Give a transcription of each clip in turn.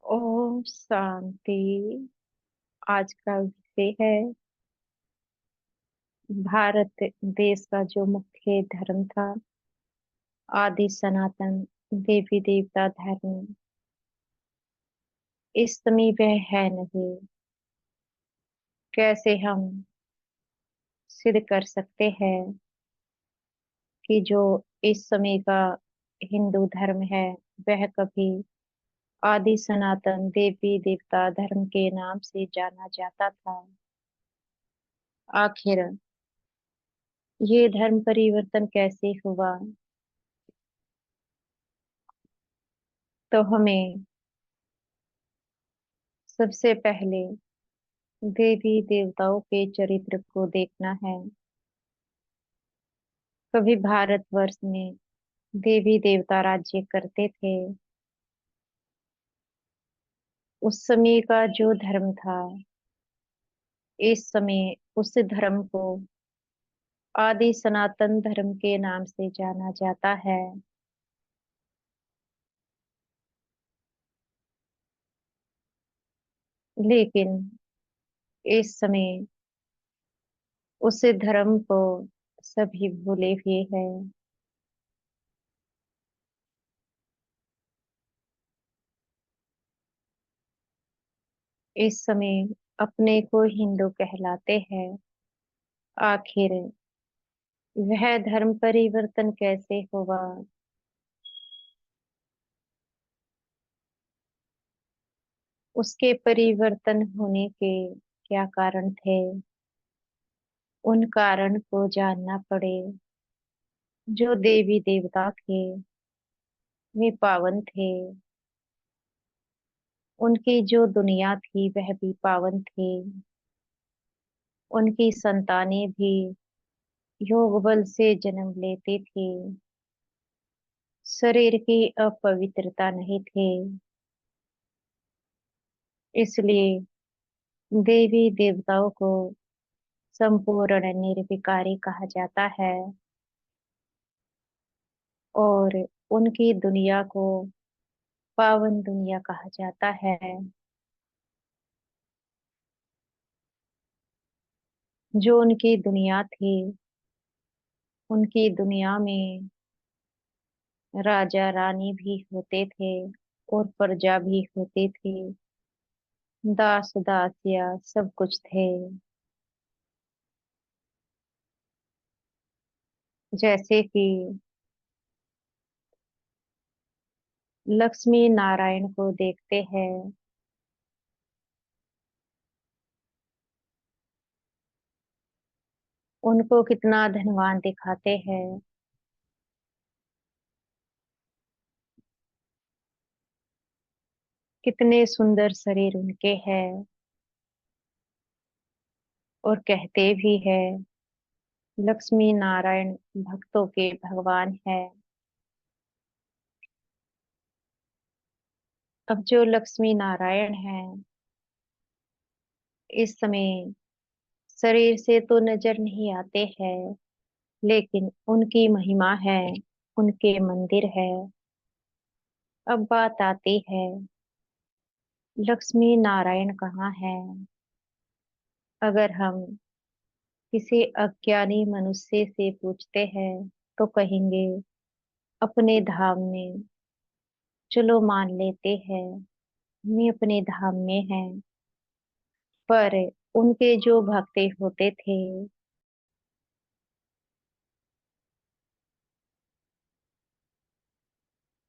ओम शांति। आज का विषय है भारत देश का जो मुख्य धर्म था, आदि सनातन देवी देवता धर्म। इस समय वह है नहीं। कैसे हम सिद्ध कर सकते हैं कि जो इस समय का हिंदू धर्म है वह कभी आदि सनातन देवी देवता धर्म के नाम से जाना जाता था। आखिर ये धर्म परिवर्तन कैसे हुआ? तो हमें सबसे पहले देवी देवताओं के चरित्र को देखना है। कभी भारतवर्ष में देवी देवता राज्य करते थे। उस समय का जो धर्म था, इस समय उस धर्म को आदि सनातन धर्म के नाम से जाना जाता है। लेकिन इस समय उस धर्म को सभी भूले हुए हैं। इस समय अपने को हिंदू कहलाते हैं। आखिर वह धर्म परिवर्तन कैसे हुआ? उसके परिवर्तन होने के क्या कारण थे? उन कारण को जानना पड़े। जो देवी देवता थे वे पावन थे। उनकी जो दुनिया थी वह भी पावन थी। उनकी संतानें भी योग बल से जन्म लेती थी। शरीर की अपवित्रता नहीं थी। इसलिए देवी देवताओं को संपूर्ण निर्विकारी कहा जाता है। और उनकी दुनिया को पावन दुनिया कहा जाता है। जो उनकी दुनिया थी, उनकी दुनिया में राजा रानी भी होते थे और प्रजा भी होती थी। दास दासिया सब कुछ थे। जैसे कि लक्ष्मी नारायण को देखते हैं। उनको कितना धनवान दिखाते हैं। कितने सुंदर शरीर उनके हैं। और कहते भी है लक्ष्मी नारायण भक्तों के भगवान है। अब जो लक्ष्मी नारायण है इस समय शरीर से तो नजर नहीं आते हैं, लेकिन उनकी महिमा है, उनके मंदिर है। अब बात आती है लक्ष्मी नारायण कहाँ है? अगर हम किसी अज्ञानी मनुष्य से पूछते हैं तो कहेंगे अपने धाम में। चलो मान लेते हैं वे अपने धाम में हैं। पर उनके जो भक्त होते थे,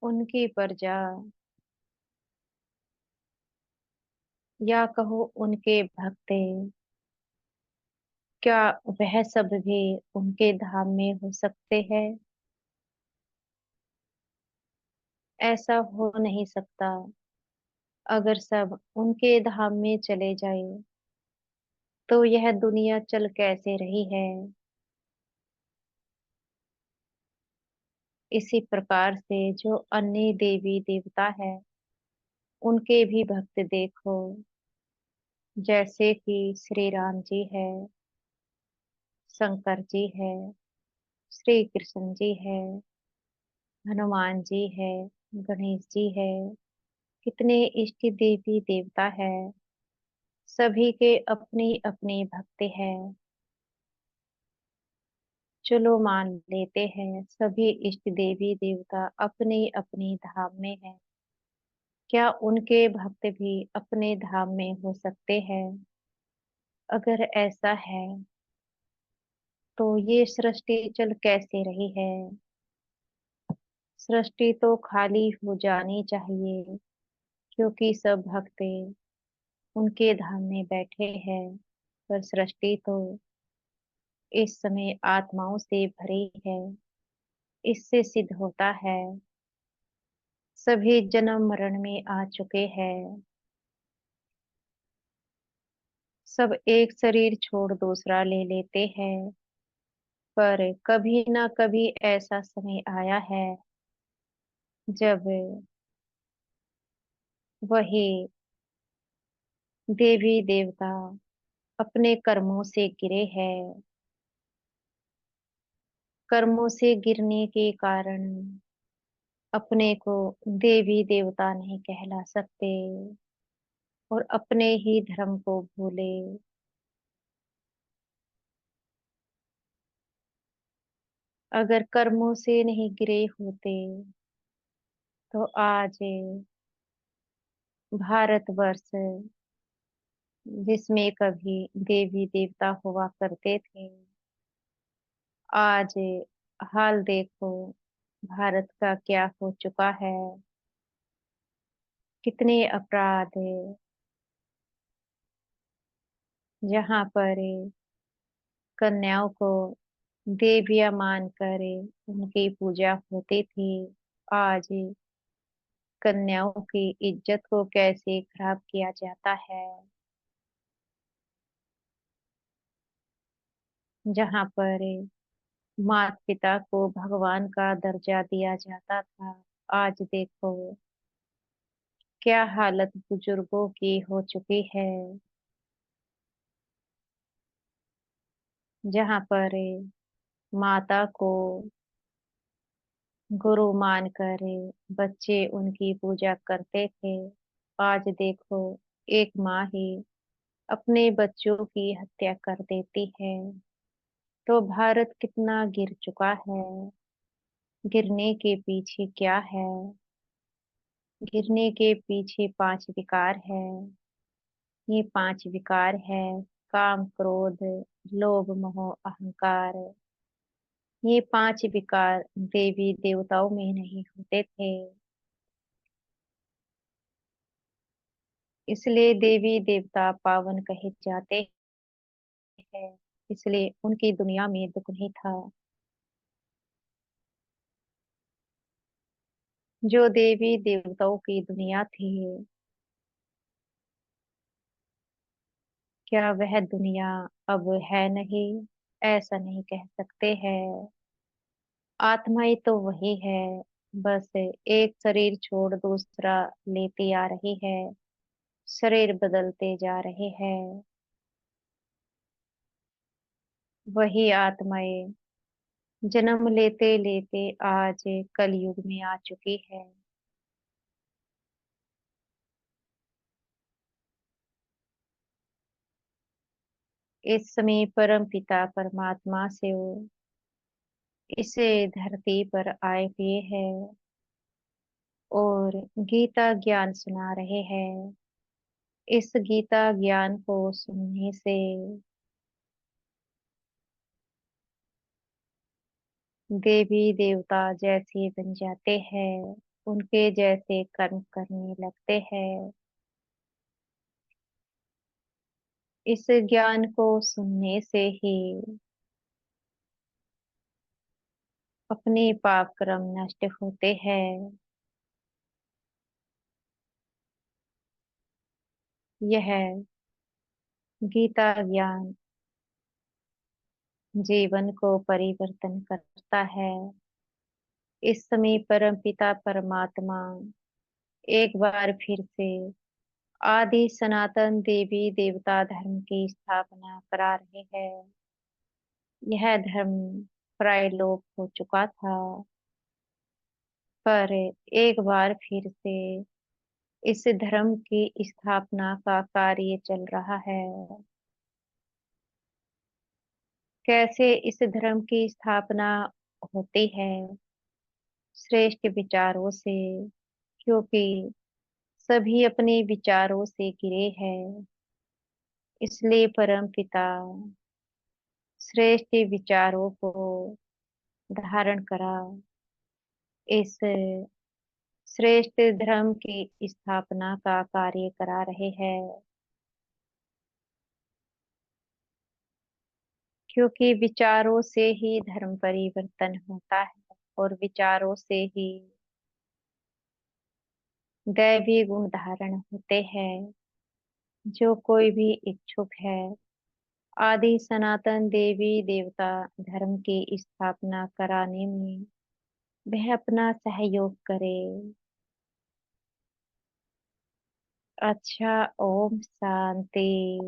उनकी प्रजा या कहो उनके भक्त, क्या वह सब भी उनके धाम में हो सकते हैं? ऐसा हो नहीं सकता। अगर सब उनके धाम में चले जाए तो यह दुनिया चल कैसे रही है? इसी प्रकार से जो अन्य देवी देवता है उनके भी भक्त देखो। जैसे कि श्री राम जी है, शंकर जी है, श्री कृष्ण जी है, हनुमान जी है, गणेश जी है, कितने इष्ट देवी देवता है, सभी के अपने अपने भक्त हैं। चलो मान लेते हैं सभी इष्ट देवी देवता अपने अपने धाम में हैं। क्या उनके भक्त भी अपने धाम में हो सकते हैं? अगर ऐसा है तो ये सृष्टि चल कैसे रही है? सृष्टि तो खाली हो जानी चाहिए, क्योंकि सब भक्त उनके धाम में बैठे हैं। पर सृष्टि तो इस समय आत्माओं से भरी है। इससे सिद्ध होता है सभी जन्म मरण में आ चुके हैं। सब एक शरीर छोड़ दूसरा ले लेते हैं। पर कभी ना कभी ऐसा समय आया है जब वही देवी देवता अपने कर्मों से गिरे हैं। कर्मों से गिरने के कारण अपने को देवी देवता नहीं कहला सकते और अपने ही धर्म को भूले। अगर कर्मों से नहीं गिरे होते तो आज भारतवर्ष, जिसमें कभी देवी देवता हुआ करते थे, आज हाल देखो भारत का क्या हो चुका है। कितने अपराध जहाँ पर कन्याओं को देवियां मानकर उनकी पूजा होती थी, आज कन्याओं की इज्जत को कैसे खराब किया जाता है। जहाँ पर माता पिता को भगवान का दर्जा दिया जाता था, आज देखो क्या हालत बुजुर्गों की हो चुकी है। जहाँ पर माता को गुरु मानकर बच्चे उनकी पूजा करते थे, आज देखो एक माँ ही अपने बच्चों की हत्या कर देती है। तो भारत कितना गिर चुका है। गिरने के पीछे क्या है? गिरने के पीछे पांच विकार है। ये पांच विकार है काम, क्रोध, लोभ, मोह, अहंकार। ये पांच विकार देवी देवताओं में नहीं होते थे। इसलिए देवी देवता पावन कहे जाते हैं। इसलिए उनकी दुनिया में दुख नहीं था। जो देवी देवताओं की दुनिया थी, क्या वह दुनिया अब है नहीं? ऐसा नहीं कह सकते हैं। आत्माएं तो वही है, बस एक शरीर छोड़ दूसरा लेती आ रही है। शरीर बदलते जा रहे हैं। वही आत्माएं जन्म लेते लेते आज कलयुग में आ चुकी है। इस समय परम पिता परमात्मा से वो इस धरती पर आए हुए हैं और गीता ज्ञान सुना रहे हैं। इस गीता ज्ञान को सुनने से देवी देवता जैसे बन जाते हैं, उनके जैसे कर्म करने लगते हैं। इस ज्ञान को सुनने से ही अपने पाप कर्म नष्ट होते हैं। यह गीता ज्ञान जीवन को परिवर्तन करता है। इस समय परम पिता परमात्मा एक बार फिर से आदि सनातन देवी देवता धर्म की स्थापना करा रहे हैं। यह धर्म प्राय लोप हो चुका था, पर एक बार फिर से इस धर्म की स्थापना का कार्य चल रहा है। कैसे इस धर्म की स्थापना होती है? श्रेष्ठ विचारों से, क्योंकि सभी अपने विचारों से घिरे हैं, इसलिए परम पिता श्रेष्ठ विचारों को धारण करा, इस श्रेष्ठ धर्म की स्थापना का कार्य करा रहे हैं। क्योंकि विचारों से ही धर्म परिवर्तन होता है, और विचारों से ही दैवी गुण धारण होते हैं। जो कोई भी इच्छुक है आदि सनातन देवी देवता धर्म की स्थापना कराने में, वह अपना सहयोग करे। अच्छा, ओम शांति।